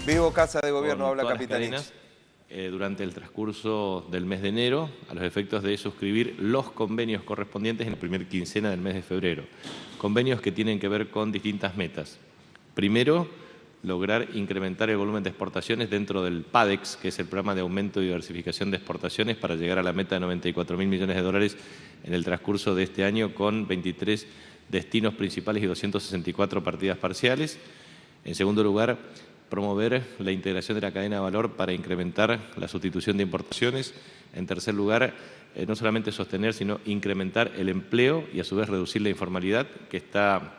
Vivo Casa de Gobierno, con habla todas las Capitanich. cadenas durante el transcurso del mes de enero, a los efectos de suscribir los convenios correspondientes en la primera quincena del mes de febrero. Convenios que tienen que ver con distintas metas. Primero, lograr incrementar el volumen de exportaciones dentro del PADEX, que es el Programa de Aumento y Diversificación de Exportaciones, para llegar a la meta de $94.000 millones en el transcurso de este año, con 23 destinos principales y 264 partidas parciales. En segundo lugar, promover la integración de la cadena de valor para incrementar la sustitución de importaciones. En tercer lugar, no solamente sostener, sino incrementar el empleo y a su vez reducir la informalidad, que está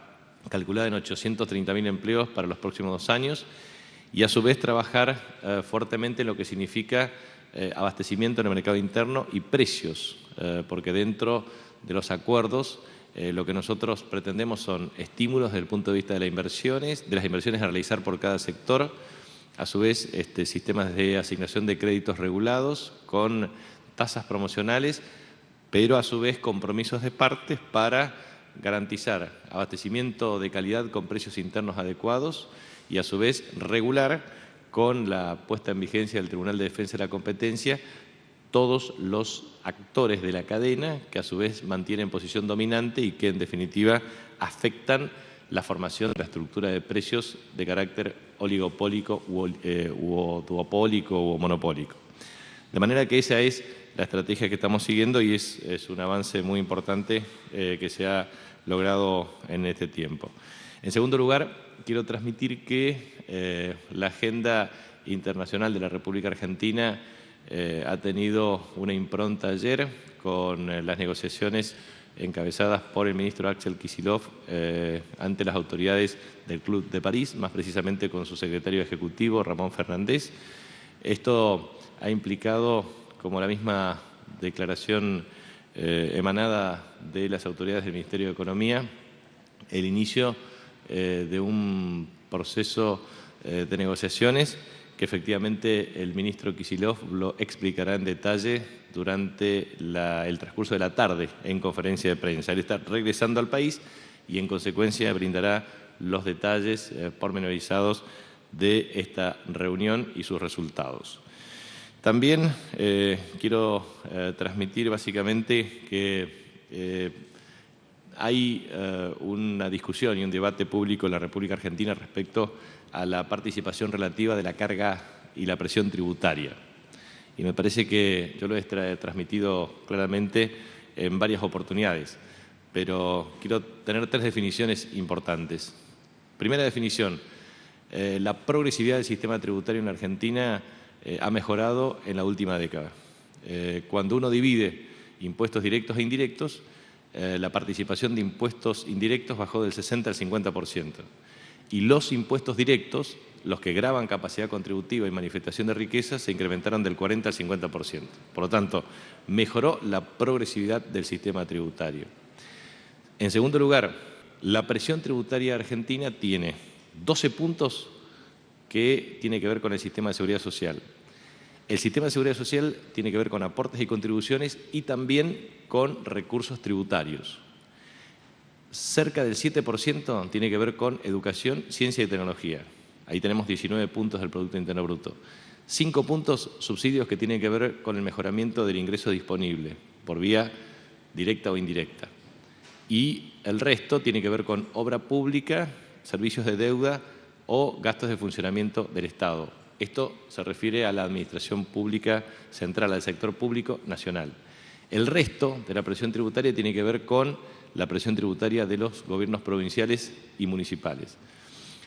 calculada en 830.000 empleos para los próximos 2 años, y a su vez trabajar fuertemente en lo que significa abastecimiento en el mercado interno y precios, porque dentro de los acuerdos lo que nosotros pretendemos son estímulos desde el punto de vista de las inversiones a realizar por cada sector, a su vez sistemas de asignación de créditos regulados con tasas promocionales, pero a su vez compromisos de partes para garantizar abastecimiento de calidad con precios internos adecuados y a su vez regular con la puesta en vigencia del Tribunal de Defensa de la Competencia todos los actores de la cadena que a su vez mantienen posición dominante y que en definitiva afectan la formación de la estructura de precios de carácter oligopólico u duopólico o monopólico. De manera que esa es la estrategia que estamos siguiendo y es un avance muy importante que se ha logrado en este tiempo. En segundo lugar, quiero transmitir que la agenda internacional de la República Argentina ha tenido una impronta ayer con las negociaciones encabezadas por el ministro Axel Kicillof ante las autoridades del Club de París, más precisamente con su secretario ejecutivo, Ramón Fernández. Esto ha implicado, como la misma declaración emanada de las autoridades del Ministerio de Economía, el inicio de un proceso de negociaciones que efectivamente el ministro Kicillof lo explicará en detalle durante el transcurso de la tarde en conferencia de prensa. Él está regresando al país y en consecuencia brindará los detalles pormenorizados de esta reunión y sus resultados. También quiero transmitir básicamente que hay una discusión y un debate público en la República Argentina respecto a la participación relativa de la carga y la presión tributaria. Y me parece que yo lo he transmitido claramente en varias oportunidades, pero quiero tener 3 definiciones importantes. Primera definición, la progresividad del sistema tributario en la Argentina ha mejorado en la última década. Cuando uno divide impuestos directos e indirectos, la participación de impuestos indirectos bajó del 60 al 50%. Y los impuestos directos, los que gravan capacidad contributiva y manifestación de riqueza, se incrementaron del 40 al 50%. Por lo tanto, mejoró la progresividad del sistema tributario. En segundo lugar, la presión tributaria argentina tiene 12 puntos que tiene que ver con el sistema de seguridad social. El sistema de seguridad social tiene que ver con aportes y contribuciones y también con recursos tributarios. Cerca del 7% tiene que ver con educación, ciencia y tecnología. Ahí tenemos 19 puntos del Producto Interno Bruto. 5 puntos subsidios que tienen que ver con el mejoramiento del ingreso disponible, por vía directa o indirecta. Y el resto tiene que ver con obra pública, servicios de deuda o gastos de funcionamiento del Estado. Esto se refiere a la administración pública central, al sector público nacional. El resto de la presión tributaria tiene que ver con la presión tributaria de los gobiernos provinciales y municipales.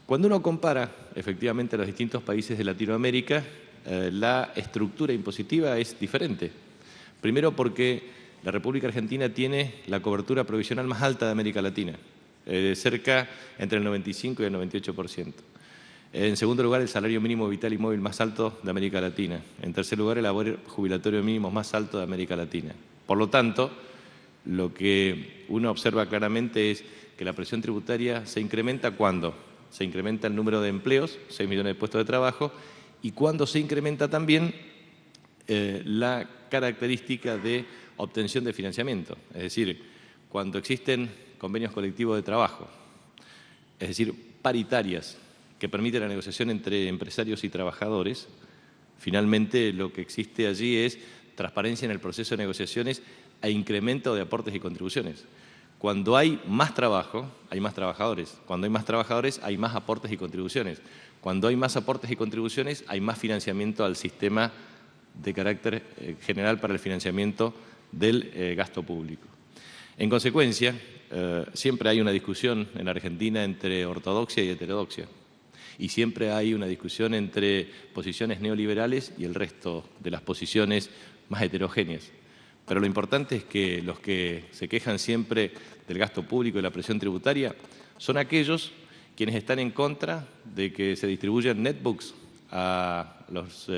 Cuando uno compara efectivamente a los distintos países de Latinoamérica, la estructura impositiva es diferente. Primero porque la República Argentina tiene la cobertura provisional más alta de América Latina, cerca entre el 95 y el 98%. En segundo lugar, el salario mínimo vital y móvil más alto de América Latina. En tercer lugar, el haber jubilatorio mínimo más alto de América Latina. Por lo tanto, lo que uno observa claramente es que la presión tributaria se incrementa cuando se incrementa el número de empleos, 6 millones de puestos de trabajo, y cuando se incrementa también la característica de obtención de financiamiento. Es decir, cuando existen convenios colectivos de trabajo, es decir, paritarias, que permite la negociación entre empresarios y trabajadores, finalmente lo que existe allí es transparencia en el proceso de negociaciones e incremento de aportes y contribuciones. Cuando hay más trabajo, hay más trabajadores. Cuando hay más trabajadores, hay más aportes y contribuciones. Cuando hay más aportes y contribuciones, hay más financiamiento al sistema de carácter general para el financiamiento del gasto público. En consecuencia, siempre hay una discusión en Argentina entre ortodoxia y heterodoxia. Y siempre hay una discusión entre posiciones neoliberales y el resto de las posiciones más heterogéneas. Pero lo importante es que los que se quejan siempre del gasto público y la presión tributaria son aquellos quienes están en contra de que se distribuyan netbooks a los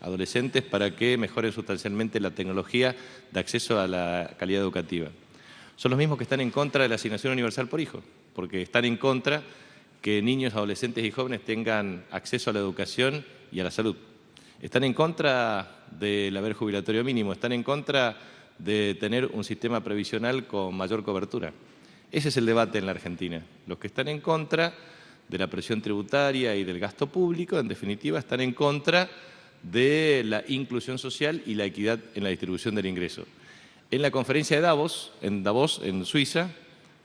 adolescentes para que mejoren sustancialmente la tecnología de acceso a la calidad educativa. Son los mismos que están en contra de la asignación universal por hijo, porque están en contra que niños, adolescentes y jóvenes tengan acceso a la educación y a la salud. Están en contra del haber jubilatorio mínimo, están en contra de tener un sistema previsional con mayor cobertura. Ese es el debate en la Argentina. Los que están en contra de la presión tributaria y del gasto público, en definitiva, están en contra de la inclusión social y la equidad en la distribución del ingreso. En la conferencia de Davos, en Suiza,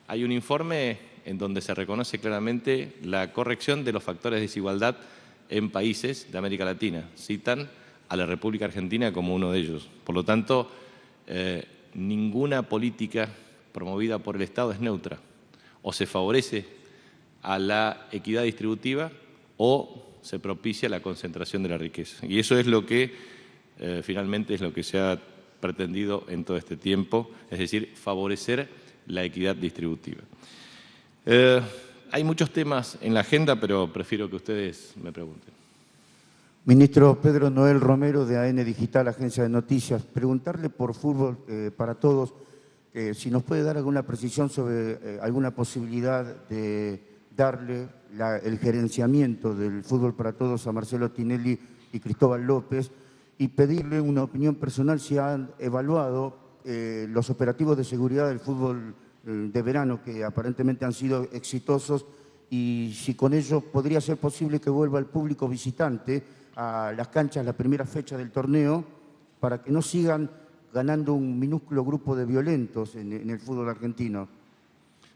hay un informe en donde se reconoce claramente la corrección de los factores de desigualdad en países de América Latina. Citan a la República Argentina como uno de ellos. Por lo tanto, ninguna política promovida por el Estado es neutra. O se favorece a la equidad distributiva o se propicia la concentración de la riqueza. Y eso es lo que finalmente es lo que se ha pretendido en todo este tiempo, es decir, favorecer la equidad distributiva. Hay muchos temas en la agenda, pero prefiero que ustedes me pregunten. Ministro Pedro Noel Romero, de AN Digital, Agencia de Noticias. Preguntarle por Fútbol para Todos, si nos puede dar alguna precisión sobre alguna posibilidad de darle el gerenciamiento del Fútbol para Todos a Marcelo Tinelli y Cristóbal López, y pedirle una opinión personal si han evaluado los operativos de seguridad del fútbol de verano, que aparentemente han sido exitosos, y si con ello podría ser posible que vuelva el público visitante a las canchas la primera fecha del torneo, para que no sigan ganando un minúsculo grupo de violentos en el fútbol argentino.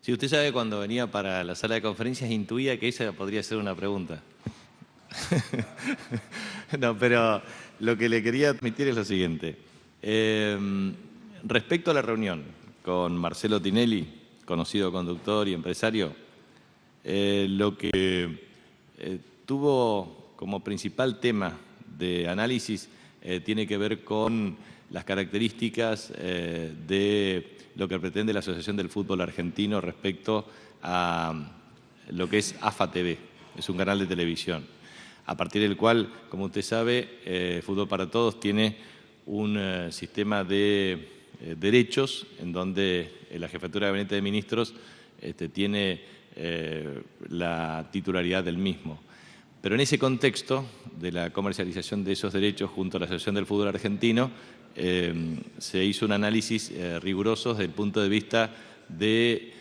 Si usted sabe, cuando venía para la sala de conferencias intuía que esa podría ser una pregunta. No, pero lo que le quería admitir es lo siguiente. Respecto a la reunión con Marcelo Tinelli, conocido conductor y empresario, lo que tuvo como principal tema de análisis tiene que ver con las características de lo que pretende la Asociación del Fútbol Argentino respecto a lo que es AFA TV, es un canal de televisión, a partir del cual, como usted sabe, Fútbol para Todos tiene un sistema de derechos en donde la Jefatura de Gabinete de Ministros tiene la titularidad del mismo. Pero en ese contexto de la comercialización de esos derechos junto a la Asociación del Fútbol Argentino, se hizo un análisis riguroso desde el punto de vista de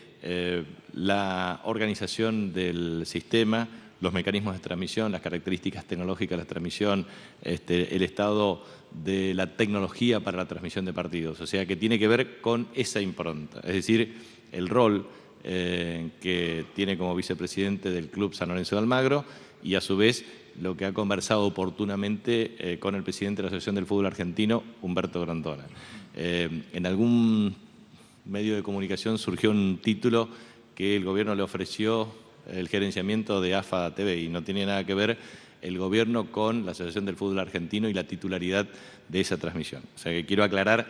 la organización del sistema, los mecanismos de transmisión, las características tecnológicas de la transmisión, el estado de la tecnología para la transmisión de partidos. O sea, que tiene que ver con esa impronta, es decir, el rol que tiene como vicepresidente del Club San Lorenzo de Almagro y, a su vez, lo que ha conversado oportunamente con el presidente de la Asociación del Fútbol Argentino, Humberto Grondona. En algún medio de comunicación surgió un título que el gobierno le ofreció el gerenciamiento de AFA TV, y no tiene nada que ver el gobierno con la Asociación del Fútbol Argentino y la titularidad de esa transmisión. O sea que quiero aclarar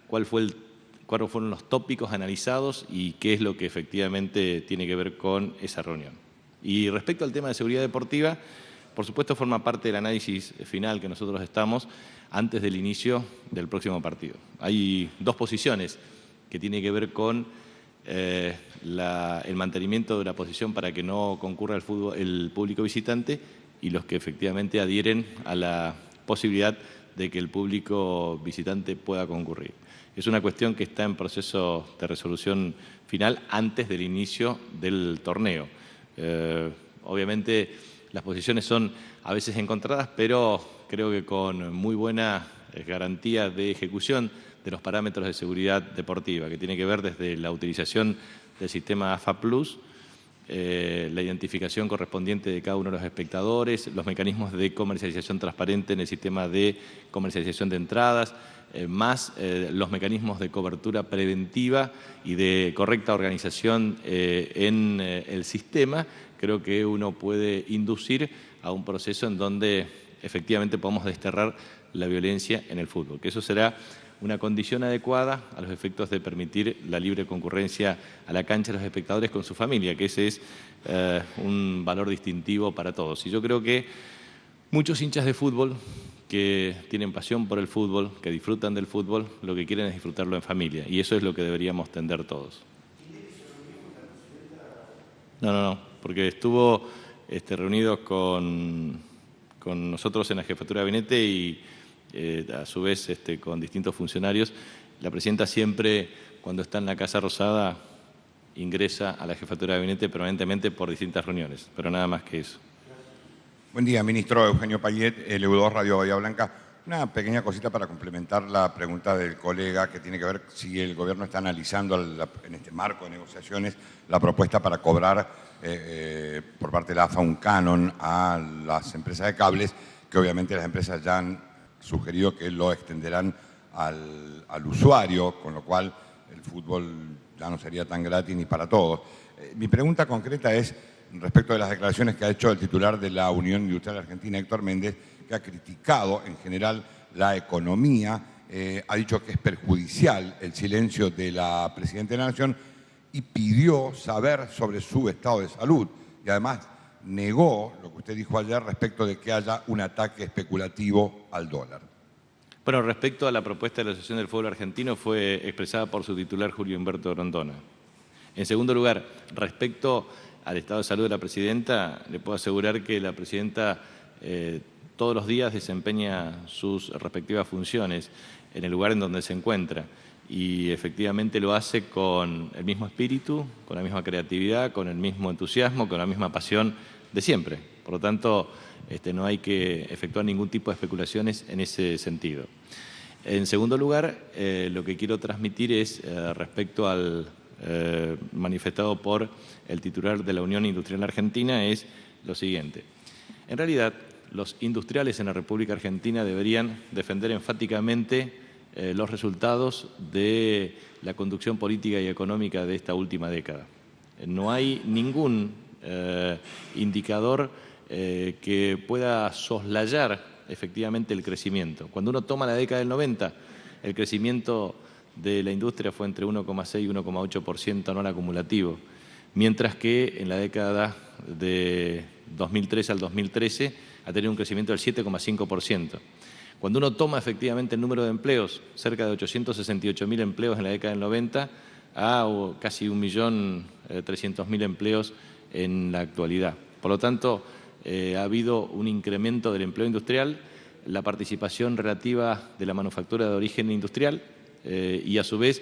cuáles fueron los tópicos analizados y qué es lo que efectivamente tiene que ver con esa reunión. Y respecto al tema de seguridad deportiva, por supuesto forma parte del análisis final que nosotros estamos antes del inicio del próximo partido. Hay dos posiciones que tienen que ver con el mantenimiento de la posición para que no concurra el público visitante y los que efectivamente adhieren a la posibilidad de que el público visitante pueda concurrir. Es una cuestión que está en proceso de resolución final antes del inicio del torneo. Obviamente las posiciones son a veces encontradas, pero creo que con muy buena garantía de ejecución de los parámetros de seguridad deportiva, que tiene que ver desde la utilización del sistema AFA+, la identificación correspondiente de cada uno de los espectadores, los mecanismos de comercialización transparente en el sistema de comercialización de entradas, más los mecanismos de cobertura preventiva y de correcta organización en el sistema. Creo que uno puede inducir a un proceso en donde efectivamente podamos desterrar la violencia en el fútbol, que eso será una condición adecuada a los efectos de permitir la libre concurrencia a la cancha de los espectadores con su familia, que ese es un valor distintivo para todos. Y yo creo que muchos hinchas de fútbol que tienen pasión por el fútbol, que disfrutan del fútbol, lo que quieren es disfrutarlo en familia, y eso es lo que deberíamos tender todos. No, porque estuvo reunido con nosotros en la jefatura de gabinete y a su vez con distintos funcionarios. La presidenta siempre, cuando está en la Casa Rosada, ingresa a la jefatura de gabinete permanentemente por distintas reuniones, pero nada más que eso. Buen día, ministro. Eugenio Payet, LU2 Radio Bahía Blanca. Una pequeña cosita para complementar la pregunta del colega, que tiene que ver si el gobierno está analizando en este marco de negociaciones la propuesta para cobrar por parte de la AFA un canon a las empresas de cables, que obviamente las empresas ya han sugerido que lo extenderán al usuario, con lo cual el fútbol ya no sería tan gratis ni para todos. Mi pregunta concreta es respecto de las declaraciones que ha hecho el titular de la Unión Industrial Argentina, Héctor Méndez, que ha criticado en general la economía, ha dicho que es perjudicial el silencio de la Presidenta de la Nación y pidió saber sobre su estado de salud. Y además negó lo que usted dijo ayer respecto de que haya un ataque especulativo al dólar. Bueno, respecto a la propuesta de la Asociación del Fútbol Argentino, fue expresada por su titular Julio Humberto Grondona. En segundo lugar, respecto al estado de salud de la Presidenta, le puedo asegurar que la Presidenta todos los días desempeña sus respectivas funciones en el lugar en donde se encuentra y efectivamente lo hace con el mismo espíritu, con la misma creatividad, con el mismo entusiasmo, con la misma pasión de siempre. Por lo tanto, no hay que efectuar ningún tipo de especulaciones en ese sentido. En segundo lugar, lo que quiero transmitir es respecto al manifestado por el titular de la Unión Industrial Argentina es lo siguiente. En realidad, los industriales en la República Argentina deberían defender enfáticamente los resultados de la conducción política y económica de esta última década. No hay ningún indicador que pueda soslayar efectivamente el crecimiento. Cuando uno toma la década del 90, el crecimiento de la industria fue entre 1,6 y 1,8% anual acumulativo, mientras que en la década de 2003 al 2013 ha tenido un crecimiento del 7,5%. Cuando uno toma efectivamente el número de empleos, cerca de 868.000 empleos en la década del 90 a casi 1.300.000 empleos en la actualidad. Por lo tanto, ha habido un incremento del empleo industrial, la participación relativa de la manufactura de origen industrial y a su vez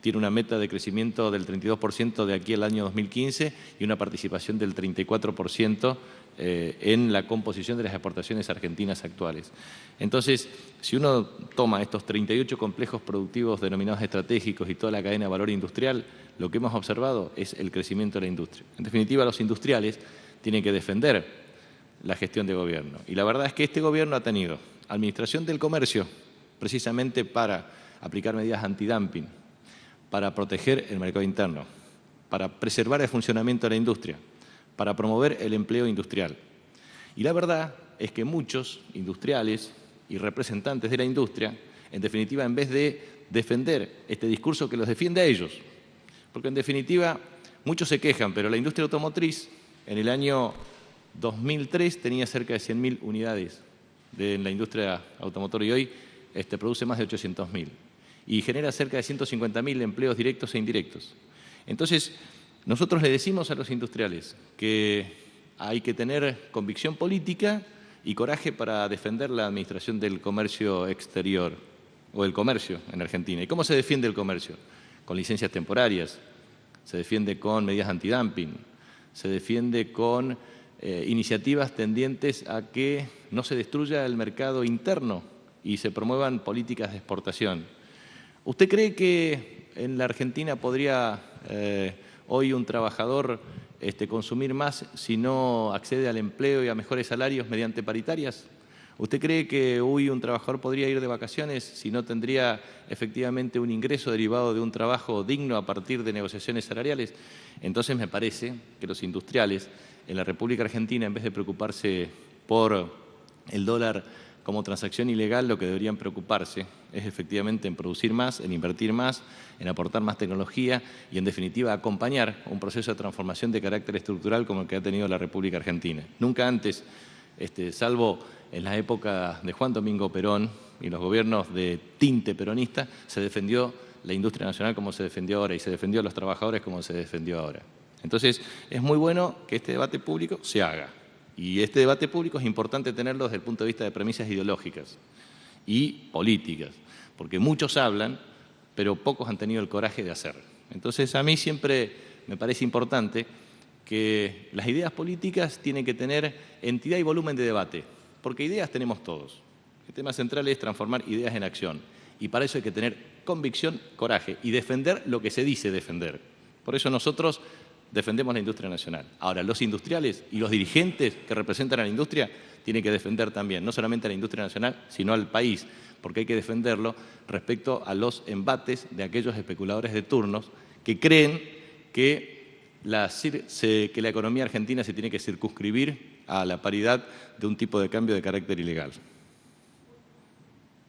tiene una meta de crecimiento del 32% de aquí al año 2015 y una participación del 34% en la composición de las exportaciones argentinas actuales. Entonces, si uno toma estos 38 complejos productivos denominados estratégicos y toda la cadena de valor industrial, lo que hemos observado es el crecimiento de la industria. En definitiva, los industriales tienen que defender la gestión de gobierno. Y la verdad es que este gobierno ha tenido administración del comercio precisamente para aplicar medidas antidumping, para proteger el mercado interno, para preservar el funcionamiento de la industria, para promover el empleo industrial. Y la verdad es que muchos industriales y representantes de la industria, en definitiva, en vez de defender este discurso que los defiende a ellos, porque en definitiva muchos se quejan, pero la industria automotriz en el año 2003 tenía cerca de 100.000 unidades en la industria automotora y hoy produce más de 800.000 y genera cerca de 150.000 empleos directos e indirectos. Entonces, nosotros le decimos a los industriales que hay que tener convicción política y coraje para defender la administración del comercio exterior o el comercio en Argentina. ¿Y cómo se defiende el comercio? Con licencias temporarias, se defiende con medidas antidumping, se defiende con iniciativas tendientes a que no se destruya el mercado interno y se promuevan políticas de exportación. ¿Usted cree que en la Argentina podría hoy un trabajador consumir más si no accede al empleo y a mejores salarios mediante paritarias? ¿Usted cree que hoy un trabajador podría ir de vacaciones si no tendría efectivamente un ingreso derivado de un trabajo digno a partir de negociaciones salariales? Entonces me parece que los industriales en la República Argentina, en vez de preocuparse por el dólar como transacción ilegal, lo que deberían preocuparse es efectivamente en producir más, en invertir más, en aportar más tecnología y, en definitiva, acompañar un proceso de transformación de carácter estructural como el que ha tenido la República Argentina. Nunca antes, salvo en la época de Juan Domingo Perón y los gobiernos de tinte peronista, se defendió la industria nacional como se defendió ahora y se defendió a los trabajadores como se defendió ahora. Entonces, es muy bueno que este debate público se haga. Y este debate público es importante tenerlo desde el punto de vista de premisas ideológicas y políticas, porque muchos hablan, pero pocos han tenido el coraje de hacerlo. Entonces, a mí siempre me parece importante que las ideas políticas tienen que tener entidad y volumen de debate, porque ideas tenemos todos. El tema central es transformar ideas en acción, y para eso hay que tener convicción, coraje y defender lo que se dice defender. Por eso nosotros defendemos la industria nacional. Ahora, los industriales y los dirigentes que representan a la industria tienen que defender también, no solamente a la industria nacional, sino al país, porque hay que defenderlo respecto a los embates de aquellos especuladores de turnos que creen que la economía argentina se tiene que circunscribir a la paridad de un tipo de cambio de carácter ilegal.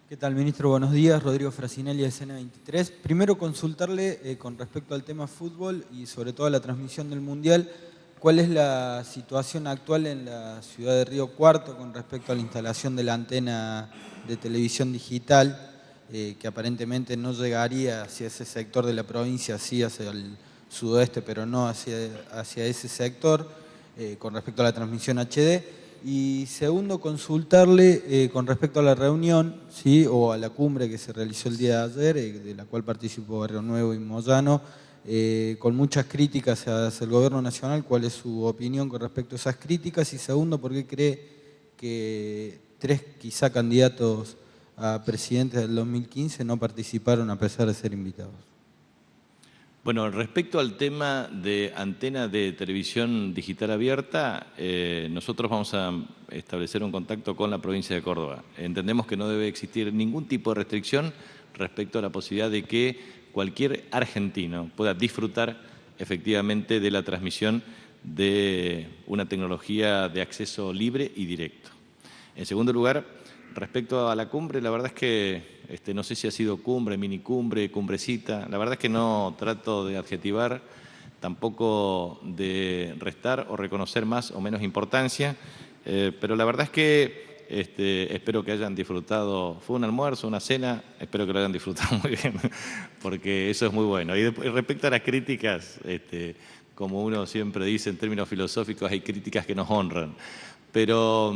¿Qué tal, ministro? Buenos días. Rodrigo Frasinelli, de Escena 23. Primero, consultarle con respecto al tema fútbol y sobre todo a la transmisión del Mundial, ¿cuál es la situación actual en la ciudad de Río Cuarto con respecto a la instalación de la antena de televisión digital, que aparentemente no llegaría hacia ese sector de la provincia, sí hacia el sudoeste, pero no hacia ese sector, con respecto a la transmisión HD? Y segundo, consultarle con respecto a la reunión, ¿sí?, o a la cumbre que se realizó el día de ayer, de la cual participó Barrio Nuevo y Moyano, con muchas críticas hacia el gobierno nacional. ¿Cuál es su opinión con respecto a esas críticas? Y segundo, ¿por qué cree que 3 quizá candidatos a presidentes del 2015 no participaron a pesar de ser invitados? Bueno, respecto al tema de antena de televisión digital abierta, nosotros vamos a establecer un contacto con la provincia de Córdoba. Entendemos que no debe existir ningún tipo de restricción respecto a la posibilidad de que cualquier argentino pueda disfrutar efectivamente de la transmisión de una tecnología de acceso libre y directo. En segundo lugar, respecto a la cumbre, la verdad es que no sé si ha sido cumbre, minicumbre, cumbrecita. La verdad es que no trato de adjetivar, tampoco de restar o reconocer más o menos importancia, pero la verdad es que espero que hayan disfrutado. Fue un almuerzo, una cena, espero que lo hayan disfrutado muy bien, porque eso es muy bueno. Y respecto a las críticas, como uno siempre dice en términos filosóficos, hay críticas que nos honran. Pero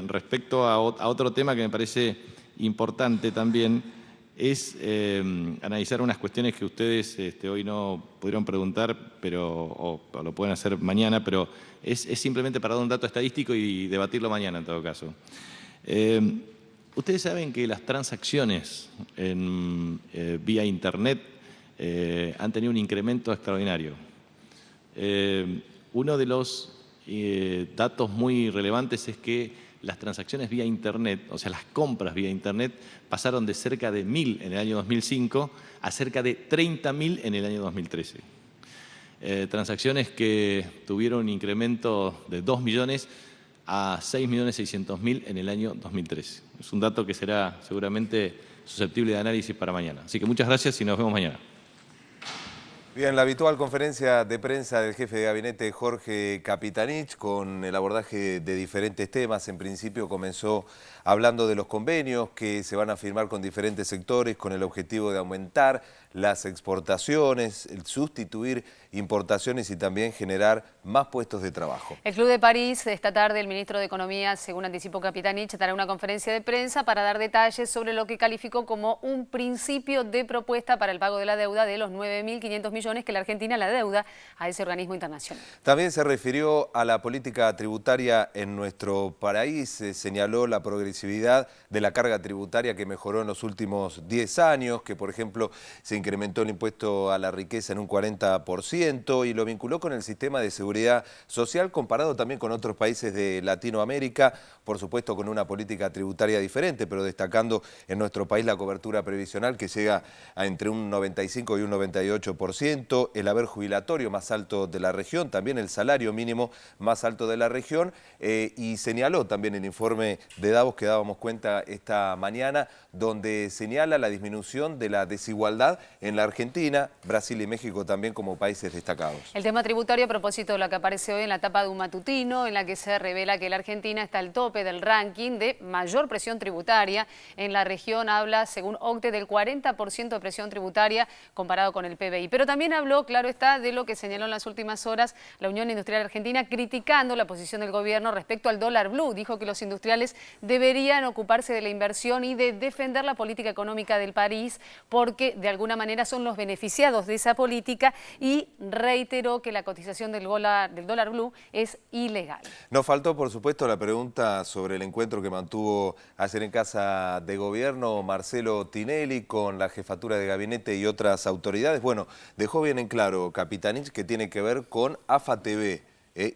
respecto a otro tema que me parece importante también es analizar unas cuestiones que ustedes hoy no pudieron preguntar, o lo pueden hacer mañana, pero es simplemente para dar un dato estadístico y debatirlo mañana en todo caso. Ustedes saben que las transacciones vía Internet han tenido un incremento extraordinario. Uno de los datos muy relevantes es que las transacciones vía Internet, o sea, las compras vía Internet, pasaron de cerca de 1.000 en el año 2005 a cerca de 30.000 en el año 2013. Transacciones que tuvieron un incremento de 2 millones a 6.600.000 en el año 2013. Es un dato que será seguramente susceptible de análisis para mañana. Así que muchas gracias y nos vemos mañana. Bien, la habitual conferencia de prensa del jefe de gabinete Jorge Capitanich con el abordaje de diferentes temas. En principio comenzó hablando de los convenios que se van a firmar con diferentes sectores con el objetivo de aumentar las exportaciones, el sustituir importaciones y también generar más puestos de trabajo. El Club de París, esta tarde el ministro de Economía, según anticipó Capitanich, dará una conferencia de prensa para dar detalles sobre lo que calificó como un principio de propuesta para el pago de la deuda de los 9.500 millones millones que la Argentina la deuda a ese organismo internacional. También se refirió a la política tributaria en nuestro país, señaló la progresividad de la carga tributaria que mejoró en los últimos 10 años, que por ejemplo se incrementó el impuesto a la riqueza en un 40% y lo vinculó con el sistema de seguridad social comparado también con otros países de Latinoamérica, por supuesto con una política tributaria diferente, pero destacando en nuestro país la cobertura previsional que llega a entre un 95 y un 98%, el haber jubilatorio más alto de la región, también el salario mínimo más alto de la región y señaló también el informe de Davos que dábamos cuenta esta mañana, donde señala la disminución de la desigualdad en la Argentina, Brasil y México también como países destacados. El tema tributario a propósito de lo que aparece hoy en la tapa de un matutino, en la que se revela que la Argentina está al tope del ranking de mayor presión tributaria. En la región habla, según OCDE, del 40% de presión tributaria comparado con el PBI. Pero también habló, claro está, de lo que señaló en las últimas horas la Unión Industrial Argentina, criticando la posición del gobierno respecto al dólar blue. Dijo que los industriales deberían ocuparse de la inversión y de defender la política económica del país, porque de alguna manera son los beneficiados de esa política, y reiteró que la cotización del dólar blue es ilegal. Nos faltó, por supuesto, la pregunta sobre el encuentro que mantuvo ayer en Casa de Gobierno Marcelo Tinelli con la jefatura de gabinete y otras autoridades. Bueno, dejó bien en claro Capitanich que tiene que ver con AFA TV.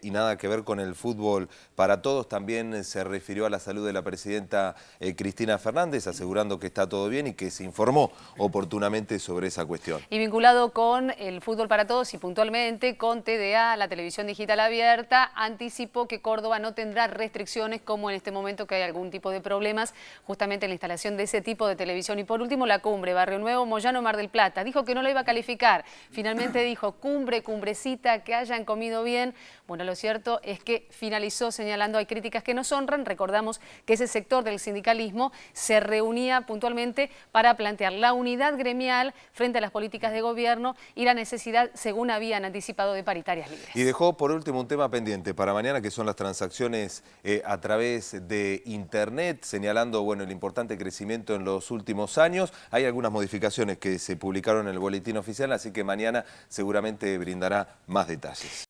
Y nada que ver con el fútbol para todos. También se refirió a la salud de la presidenta Cristina Fernández, asegurando que está todo bien y que se informó oportunamente sobre esa cuestión. Y vinculado con el fútbol para todos y puntualmente con TDA, la televisión digital abierta, anticipó que Córdoba no tendrá restricciones como en este momento que hay algún tipo de problemas justamente en la instalación de ese tipo de televisión. Y por último, la cumbre, Barrio Nuevo, Moyano, Mar del Plata. Dijo que no la iba a calificar. Finalmente dijo cumbrecita, que hayan comido bien. Bueno, lo cierto es que finalizó señalando hay críticas que nos honran. Recordamos que ese sector del sindicalismo se reunía puntualmente para plantear la unidad gremial frente a las políticas de gobierno y la necesidad, según habían anticipado, de paritarias libres. Y dejó por último un tema pendiente para mañana, que son las transacciones a través de Internet, señalando bueno, el importante crecimiento en los últimos años. Hay algunas modificaciones que se publicaron en el boletín oficial, así que mañana seguramente brindará más detalles.